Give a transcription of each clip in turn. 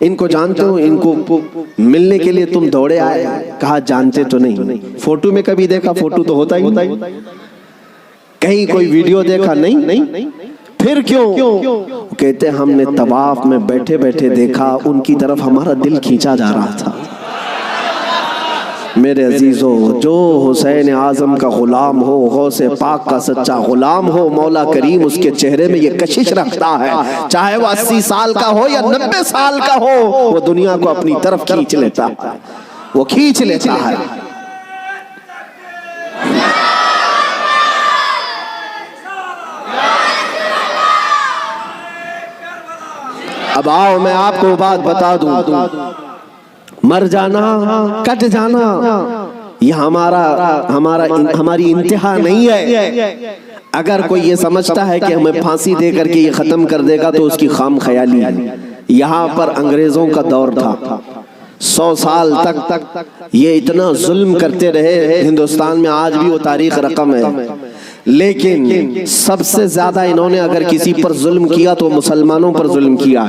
ان کو جانتے ہو؟ ان کو ملنے کے لیے تم دوڑے آئے؟ کہا جانتے تو نہیں۔ فوٹو میں کبھی دیکھا؟ فوٹو تو ہوتا ہی نہیں۔ کہیں کوئی ویڈیو دیکھا؟ نہیں۔ پھر کیوں؟ کہتے ہم نے طواف میں بیٹھے بیٹھے دیکھا، ان کی طرف ہمارا دل کھینچا جا رہا تھا۔ میرے عزیزو، جو حسین اعظم کا غلام ہو، غوث پاک کا سچا غلام ہو، مولا کریم اس کے چہرے میں یہ کشش رکھتا ہے، چاہے وہ 80 سال کا ہو یا 90 سال کا ہو، وہ دنیا کو اپنی طرف کھینچ لیتا ہے، وہ کھینچ لیتا ہے۔ اب آؤ میں آپ کو بات بتا دوں، مر جانا، کٹ جانا، یہ ہماری انتہا نہیں ہے۔ اگر کوئی یہ سمجھتا ہے کہ ہمیں پھانسی دے کر کے یہ ختم کر دے گا تو اس کی خام خیالی ہے۔ یہاں پر انگریزوں کا دور تھا، 100 سال تک یہ اتنا ظلم کرتے رہے۔ ہندوستان میں آج بھی وہ تاریخ رقم ہے، لیکن سب سے زیادہ انہوں نے اگر کسی پر ظلم کیا تو مسلمانوں پر ظلم کیا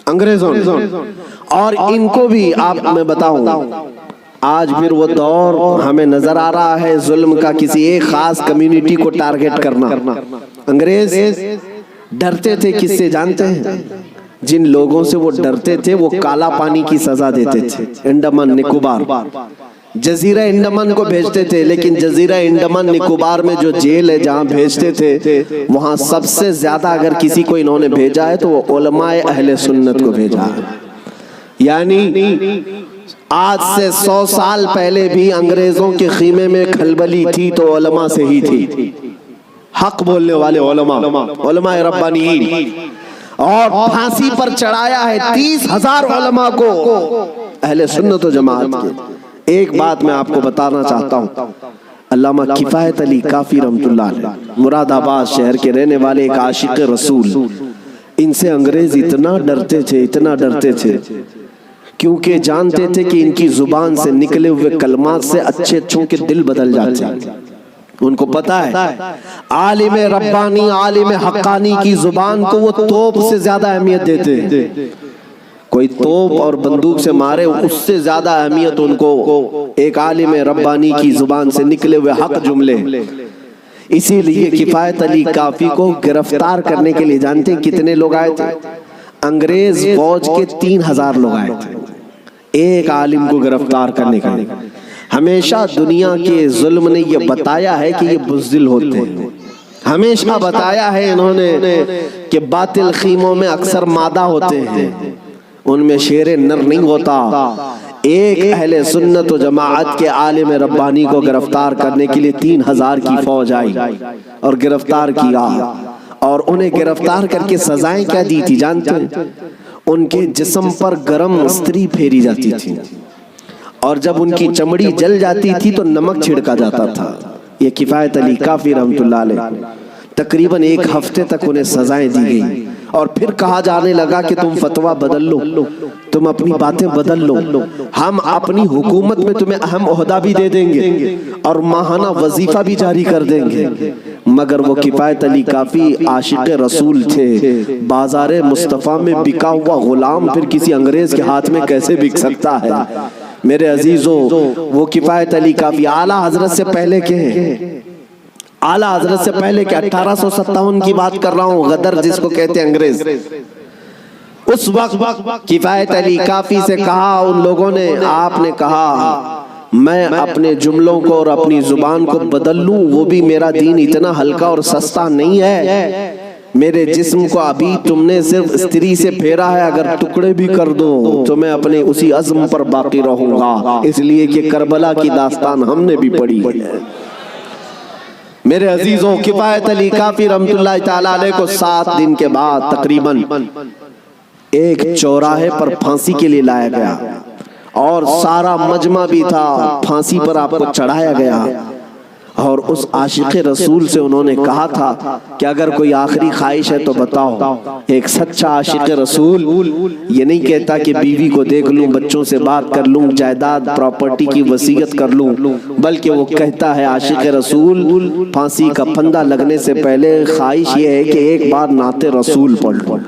انگریزوں نے۔ اور ان کو بھی آپ میں بتاؤں، آج پھر وہ دور ہمیں نظر آ رہا ہے ظلم کا، کسی ایک خاص کمیونٹی کو ٹارگٹ کرنا۔ انگریز ڈرتے تھے کس سے جانتے ہیں؟ جن لوگوں سے وہ ڈرتے تھے وہ کالا پانی کی سزا دیتے تھے۔ انڈمان نکوبار، جزیرہ انڈمان کو بھیجتے تھے، لیکن جزیرہ انڈمان نکوبار میں جو جیل ہے جہاں بھیجتے تھے، وہاں سب سے زیادہ اگر کسی کو انہوں نے بھیجا ہے تو وہ علماء اہل سنت کو بھیجا ہے۔ یعنی آج سے 100 سال پہلے بھی انگریزوں کے خیمے میں کھلبلی تھی تو علماء سے ہی تھی، حق بولنے والے علماء ربانیین۔ اور پھانسی پر چڑھایا ہے 30,000 علماء کو اہل سنت و جماعت کے۔ ایک بات میں آپ کو بتانا چاہتا ہوں، علامہ کفایت علی کافی رحمت اللہ علیہ، مراد آباد شہر کے رہنے والے ایک عاشق رسول، ان سے انگریز اتنا ڈرتے تھے کیونکہ جانتے تھے کہ ان کی زبان سے نکلے ہوئے کلمات سے اچھے اچھوں کے دل بدل جاتے ہیں۔ ان کو پتا ہے عالم ربانی، عالم حقانی کی زبان کو وہ توپ سے زیادہ اہمیت دیتے ہیں۔ کوئی توپ اور بندوق سے مارے اس سے زیادہ اہمیت ان کو ایک عالم ربانی کی زبان سے نکلے ہوئے حق جملے۔ اسی لیے کفایت علی کافی کو گرفتار کرنے کے لیے جانتے ہیں کتنے لوگ آئے تھے؟ انگریز فوج کے 3,000 لوگ آئے تھے ایک عالم کو گرفتار کرنے کے لیے۔ ہمیشہ دنیا کے ظلم نے یہ بتایا ہے کہ یہ بزدل ہوتے ہیں، ہمیشہ بتایا ہے انہوں نے کہ باطل خیموں میں اکثر مادہ ہوتے ہیں، ان میں شیر نر نہیں ہوتا۔ ایک اہل سنت و جماعت کے عالم ربانی کو گرفتار کرنے کے لیے 3,000 کی فوج آئی اور گرفتار کیا، اور انہیں گرفتار کر کے سزائیں کیا دی تھی جانتے ہیں؟ ان کے جسم پر گرم استری پھیری جاتی تھی، اور جب ان کی چمڑی جل جاتی تھی تو نمک چھڑکا جاتا تھا۔ یہ کفایت علی کافی رحمت اللہ علیہ، تقریباً 1 ہفتے تک انہیں سزائیں دی گئی، اور پھر کہا جانے لگا کہ تم فتویٰ بدل لو، تم اپنی باتیں بدل لو، ہم اپنی حکومت میں تمہیں اہم عہدہ بھی دے دیں گے اور ماہانہ وظیفہ بھی جاری کر دیں گے۔ مگر وہ کفایت علی کافی عاشق رسول تھے، بازار مصطفیٰ میں بکا ہوا غلام پھر کسی انگریز کے ہاتھ میں کیسے بک سکتا ہے؟ میرے عزیزو، وہ کفایت علی کافی اعلیٰ حضرت سے پہلے کے ہیں، اعلیٰ حضرت سے پہلے کہ 1857 کی بات کر رہا ہوں، غدر جس کو کہتے ہیں انگریز، اس وقت کفایت علی کافی سے کہا ان لوگوں نے، آپ نے کہا میں اپنے جملوں کو اور اپنی زبان کو بدل لوں، وہ بھی میرا دین اتنا ہلکا اور سستا نہیں ہے، میرے جسم کو ابھی تم نے صرف استری سے پھیرا ہے، اگر ٹکڑے بھی کر دو تو میں اپنے اسی عزم پر باقی رہوں گا، اس لیے کہ کربلا کی داستان ہم نے بھی پڑھی ہے۔ میرے عزیزوں، کفایت علی کافی رحمت اللہ تعالیٰ علیہ کو 7 دن کے بعد تقریباً ایک چوراہے پر پھانسی کے لیے لایا گیا، اور سارا مجمع بھی تھا، پھانسی پر آپ کو چڑھایا گیا، اور اس عاشق رسول سے انہوں نے کہا تھا کہ اگر کوئی آخری خواہش ہے تو بتاؤ۔ ایک سچا عاشق رسول یہ نہیں کہتا کہ بیوی کو دیکھ لوں، بچوں سے بات کر لوں، جائیداد پراپرٹی کی وصیت کر لوں، بلکہ وہ کہتا ہے عاشق رسول پھانسی کا پھندا لگنے سے پہلے خواہش یہ ہے کہ ایک بار نعت رسول پڑھ لوں۔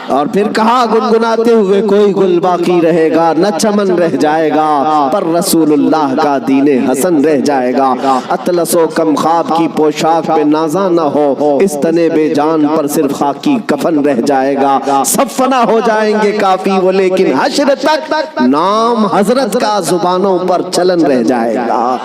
اور پھر کہا گنگناتے ہوئے کوئی گل باقی رہے گا نہ چمن رہ جائے گا پر رسول اللہ کا دین حسن رہ جائے گا اطلس و کم خواب کی پوشاک پہ نازا نہ ہو اس تنے بے جان پر صرف خاکی کفن رہ جائے گا سب فنا ہو جائیں گے کافی وہ لیکن حشر تک نام حضرت کا زبانوں پر چلن رہ جائے گا